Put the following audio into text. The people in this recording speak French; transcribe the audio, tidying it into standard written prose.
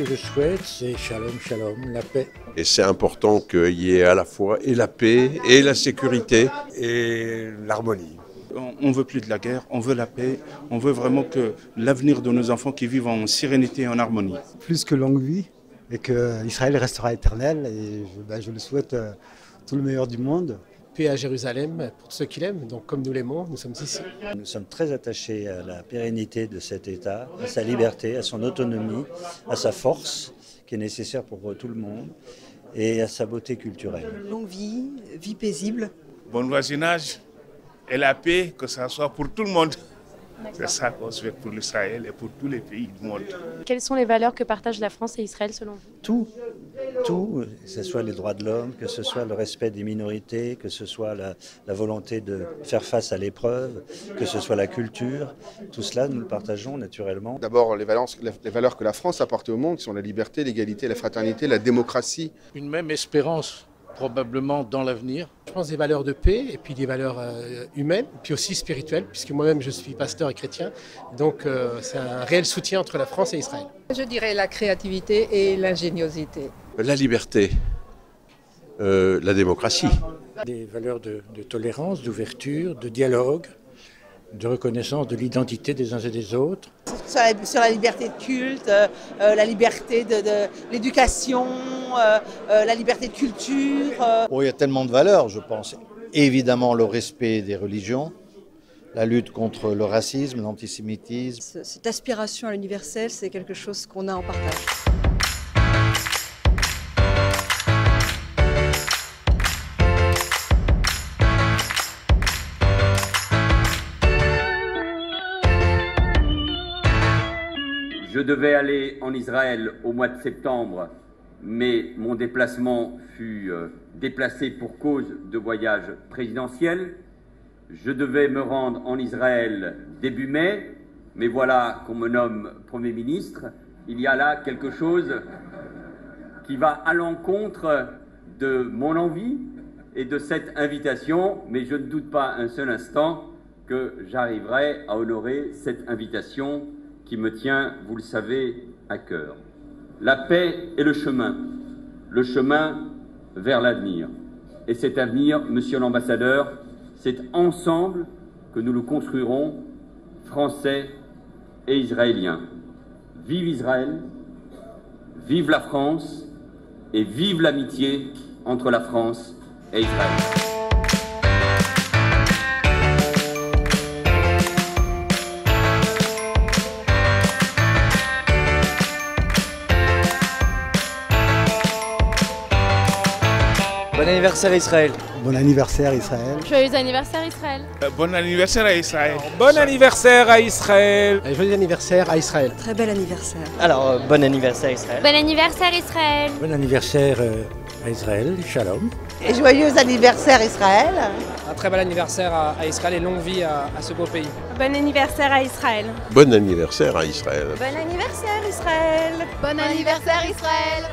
je souhaite, c'est shalom, shalom, la paix. Et c'est important qu'il y ait à la fois et la paix et la sécurité et l'harmonie. On ne veut plus de la guerre, on veut la paix, on veut vraiment que l'avenir de nos enfants qui vivent en sérénité et en harmonie. Plus que longue vie et qu'Israël restera éternel et je le souhaite tout le meilleur du monde. Paix à Jérusalem pour ceux qui l'aiment, donc comme nous l'aimons, nous sommes ici. Nous sommes très attachés à la pérennité de cet État, à sa liberté, à son autonomie, à sa force qui est nécessaire pour tout le monde et à sa beauté culturelle. Longue vie, vie paisible. Bon voisinage et la paix, que ça soit pour tout le monde. C'est ça qu'on souhaite pour l'Israël et pour tous les pays du monde. Quelles sont les valeurs que partagent la France et Israël selon vous? Tout, que ce soit les droits de l'homme, que ce soit le respect des minorités, que ce soit la volonté de faire face à l'épreuve, que ce soit la culture, tout cela nous le partageons naturellement. D'abord les valeurs que la France a apportées au monde, qui sont la liberté, l'égalité, la fraternité, la démocratie. Une même espérance probablement dans l'avenir. Je pense des valeurs de paix et puis des valeurs humaines, puis aussi spirituelles, puisque moi-même je suis pasteur et chrétien, donc c'est un réel soutien entre la France et Israël. Je dirais la créativité et l'ingéniosité. la liberté, la démocratie. Des valeurs de tolérance, d'ouverture, de dialogue, de reconnaissance de l'identité des uns et des autres. Sur la liberté de culte, la liberté de l'éducation, la liberté de culture. Il y a tellement de valeurs, je pense. Évidemment, le respect des religions, la lutte contre le racisme, l'antisémitisme. Cette aspiration à l'universel, c'est quelque chose qu'on a en partage. Je devais aller en Israël au mois de septembre, mais mon déplacement fut déplacé pour cause de voyage présidentiel. Je devais me rendre en Israël début mai, mais voilà qu'on me nomme Premier ministre. Il y a là quelque chose qui va à l'encontre de mon envie et de cette invitation, mais je ne doute pas un seul instant que j'arriverai à honorer cette invitation qui me tient, vous le savez, à cœur. La paix est le chemin vers l'avenir. Et cet avenir, monsieur l'ambassadeur, c'est ensemble que nous le construirons, Français et Israéliens. Vive Israël, vive la France et vive l'amitié entre la France et Israël. Bon anniversaire Israël. Bon anniversaire Israël. Joyeux anniversaire Israël. Bon anniversaire à Israël. Bon anniversaire à Israël. Joyeux anniversaire à Israël. Très bel anniversaire. Alors, bon anniversaire Israël. Bon anniversaire Israël. Bon anniversaire à Israël, shalom. Et joyeux anniversaire Israël. Un très bel anniversaire à Israël et longue vie à ce beau pays. Bon anniversaire à Israël. Bon anniversaire à Israël. Bon anniversaire Israël. Bon anniversaire Israël.